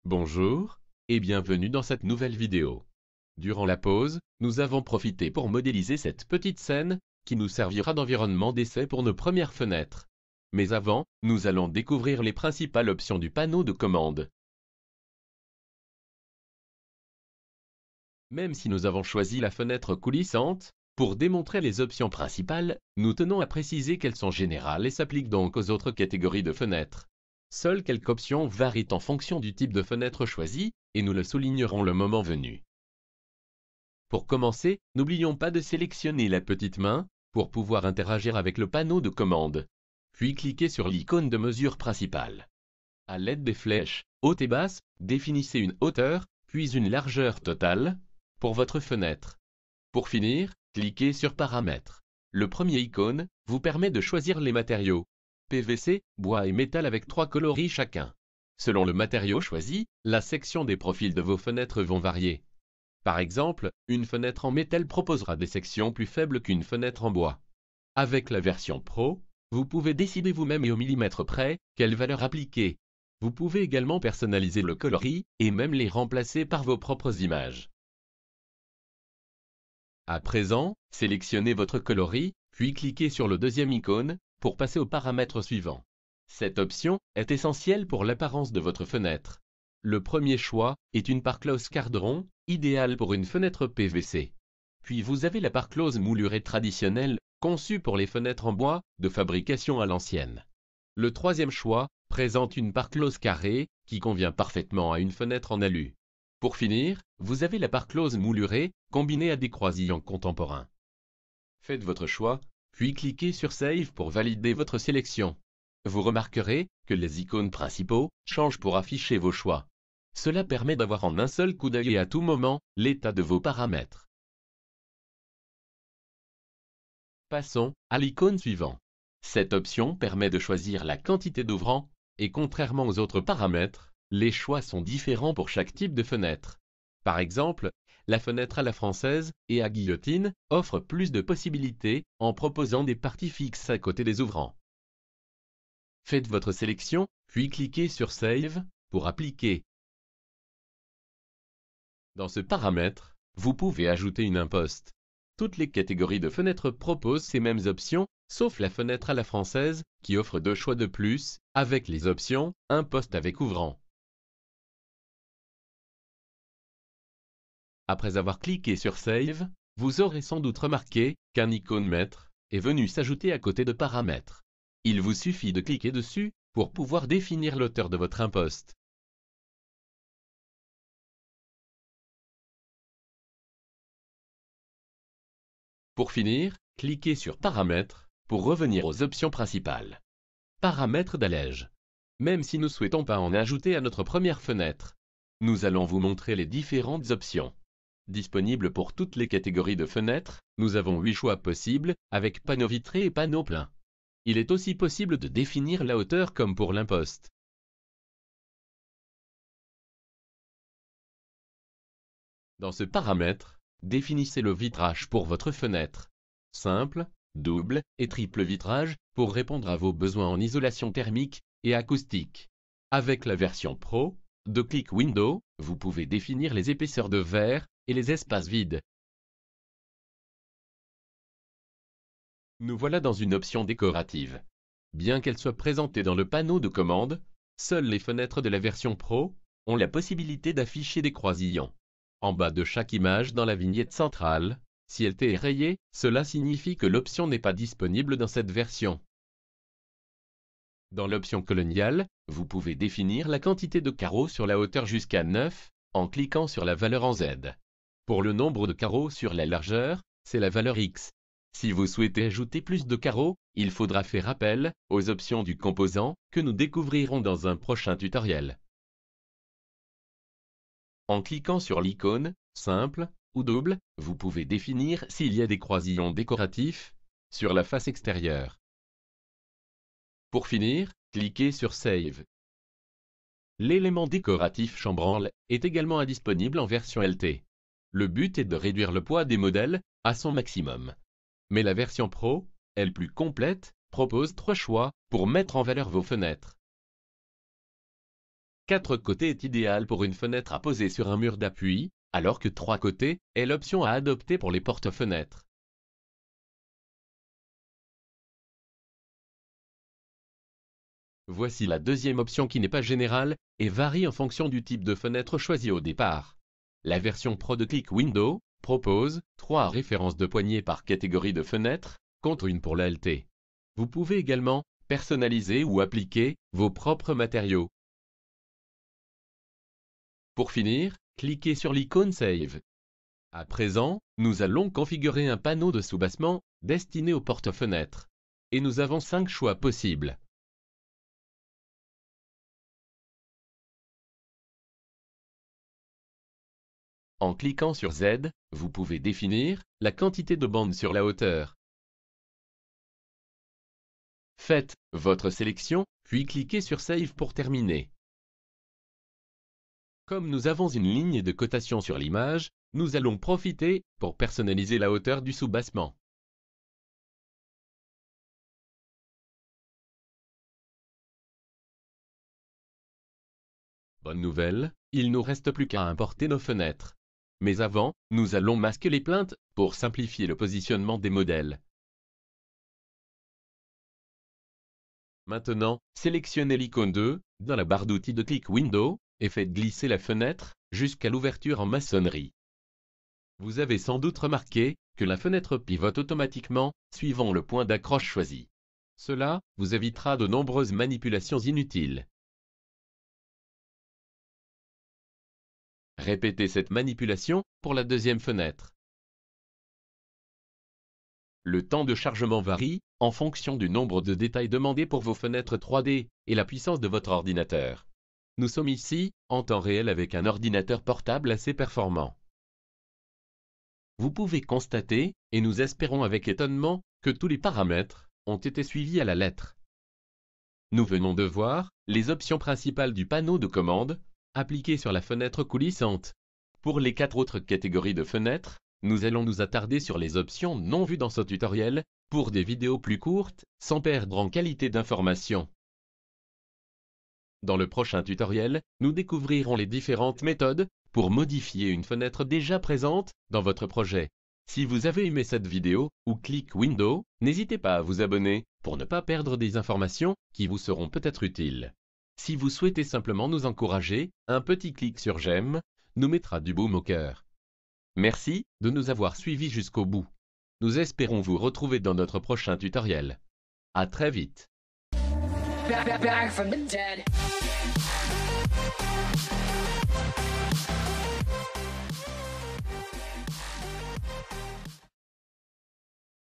Bonjour, et bienvenue dans cette nouvelle vidéo. Durant la pause, nous avons profité pour modéliser cette petite scène qui nous servira d'environnement d'essai pour nos premières fenêtres. Mais avant, nous allons découvrir les principales options du panneau de commande. Même si nous avons choisi la fenêtre coulissante, pour démontrer les options principales, nous tenons à préciser qu'elles sont générales et s'appliquent donc aux autres catégories de fenêtres. Seules quelques options varient en fonction du type de fenêtre choisi, et nous le soulignerons le moment venu. Pour commencer, n'oublions pas de sélectionner la petite main pour pouvoir interagir avec le panneau de commande. Puis cliquez sur l'icône de mesure principale. À l'aide des flèches haute et basse, définissez une hauteur, puis une largeur totale pour votre fenêtre. Pour finir, cliquez sur Paramètres. Le premier icône vous permet de choisir les matériaux. PVC, bois et métal avec 3 coloris chacun. Selon le matériau choisi, la section des profils de vos fenêtres vont varier. Par exemple, une fenêtre en métal proposera des sections plus faibles qu'une fenêtre en bois. Avec la version Pro, vous pouvez décider vous-même et au millimètre près quelle valeur appliquer. Vous pouvez également personnaliser le coloris et même les remplacer par vos propres images. À présent, sélectionnez votre coloris, puis cliquez sur le deuxième icône pour passer au paramètre suivant. Cette option est essentielle pour l'apparence de votre fenêtre. Le premier choix est une pare-close cardron, idéale pour une fenêtre PVC. Puis vous avez la pare-close moulurée traditionnelle, conçue pour les fenêtres en bois, de fabrication à l'ancienne. Le troisième choix présente une pare-close carrée, qui convient parfaitement à une fenêtre en alu. Pour finir, vous avez la pare-close moulurée, combinée à des croisillons contemporains. Faites votre choix, puis cliquez sur Save pour valider votre sélection. Vous remarquerez que les icônes principaux changent pour afficher vos choix. Cela permet d'avoir en un seul coup d'œil et à tout moment l'état de vos paramètres. Passons à l'icône suivante. Cette option permet de choisir la quantité d'ouvrants et contrairement aux autres paramètres, les choix sont différents pour chaque type de fenêtre. Par exemple, la fenêtre à la française et à guillotine offre plus de possibilités en proposant des parties fixes à côté des ouvrants. Faites votre sélection, puis cliquez sur Save pour appliquer. Dans ce paramètre, vous pouvez ajouter une imposte. Toutes les catégories de fenêtres proposent ces mêmes options, sauf la fenêtre à la française qui offre 2 choix de plus avec les options Imposte avec ouvrant. Après avoir cliqué sur Save, vous aurez sans doute remarqué qu'un icône maître est venu s'ajouter à côté de Paramètres. Il vous suffit de cliquer dessus pour pouvoir définir l'auteur de votre imposte. Pour finir, cliquez sur Paramètres pour revenir aux options principales. Paramètres d'allège. Même si nous ne souhaitons pas en ajouter à notre première fenêtre, nous allons vous montrer les différentes options. Disponibles pour toutes les catégories de fenêtres, nous avons 8 choix possibles avec panneaux vitrés et panneaux pleins. Il est aussi possible de définir la hauteur comme pour l'imposte. Dans ce paramètre, définissez le vitrage pour votre fenêtre. Simple, double et triple vitrage pour répondre à vos besoins en isolation thermique et acoustique. Avec la version Pro, de Click Window, vous pouvez définir les épaisseurs de verre et les espaces vides. Nous voilà dans une option décorative. Bien qu'elle soit présentée dans le panneau de commande, seules les fenêtres de la version Pro ont la possibilité d'afficher des croisillons. En bas de chaque image dans la vignette centrale, si elle est rayée, cela signifie que l'option n'est pas disponible dans cette version. Dans l'option coloniale, vous pouvez définir la quantité de carreaux sur la hauteur jusqu'à 9 en cliquant sur la valeur en Z. Pour le nombre de carreaux sur la largeur, c'est la valeur X. Si vous souhaitez ajouter plus de carreaux, il faudra faire appel aux options du composant que nous découvrirons dans un prochain tutoriel. En cliquant sur l'icône « Simple » ou « Double », vous pouvez définir s'il y a des croisillons décoratifs sur la face extérieure. Pour finir, cliquez sur Save. L'élément décoratif chambranle est également indisponible en version LT. Le but est de réduire le poids des modèles à son maximum. Mais la version Pro est plus complète propose 3 choix pour mettre en valeur vos fenêtres. 4 côtés est idéal pour une fenêtre à poser sur un mur d'appui, alors que 3 côtés est l'option à adopter pour les porte-fenêtres. Voici la deuxième option qui n'est pas générale et varie en fonction du type de fenêtre choisi au départ. La version Pro de Click Window propose 3 références de poignées par catégorie de fenêtre, contre une pour l'ALT. Vous pouvez également personnaliser ou appliquer vos propres matériaux. Pour finir, cliquez sur l'icône Save. À présent, nous allons configurer un panneau de soubassement destiné aux porte-fenêtres. Et nous avons 5 choix possibles. En cliquant sur Z, vous pouvez définir la quantité de bandes sur la hauteur. Faites votre sélection, puis cliquez sur Save pour terminer. Comme nous avons une ligne de cotation sur l'image, nous allons profiter pour personnaliser la hauteur du soubassement. Bonne nouvelle, il ne nous reste plus qu'à importer nos fenêtres. Mais avant, nous allons masquer les plaintes pour simplifier le positionnement des modèles. Maintenant, sélectionnez l'icône 2 dans la barre d'outils de Click Window et faites glisser la fenêtre jusqu'à l'ouverture en maçonnerie. Vous avez sans doute remarqué que la fenêtre pivote automatiquement suivant le point d'accroche choisi. Cela vous évitera de nombreuses manipulations inutiles. Répétez cette manipulation pour la deuxième fenêtre. Le temps de chargement varie en fonction du nombre de détails demandés pour vos fenêtres 3D et la puissance de votre ordinateur. Nous sommes ici en temps réel avec un ordinateur portable assez performant. Vous pouvez constater, et nous espérons avec étonnement, que tous les paramètres ont été suivis à la lettre. Nous venons de voir les options principales du panneau de commande appliquées sur la fenêtre coulissante. Pour les 4 autres catégories de fenêtres, nous allons nous attarder sur les options non vues dans ce tutoriel pour des vidéos plus courtes, sans perdre en qualité d'information. Dans le prochain tutoriel, nous découvrirons les différentes méthodes pour modifier une fenêtre déjà présente dans votre projet. Si vous avez aimé cette vidéo ou Click Window, n'hésitez pas à vous abonner pour ne pas perdre des informations qui vous seront peut-être utiles. Si vous souhaitez simplement nous encourager, un petit clic sur j'aime nous mettra du baume au cœur. Merci de nous avoir suivis jusqu'au bout. Nous espérons vous retrouver dans notre prochain tutoriel. À très vite. Back from the dead.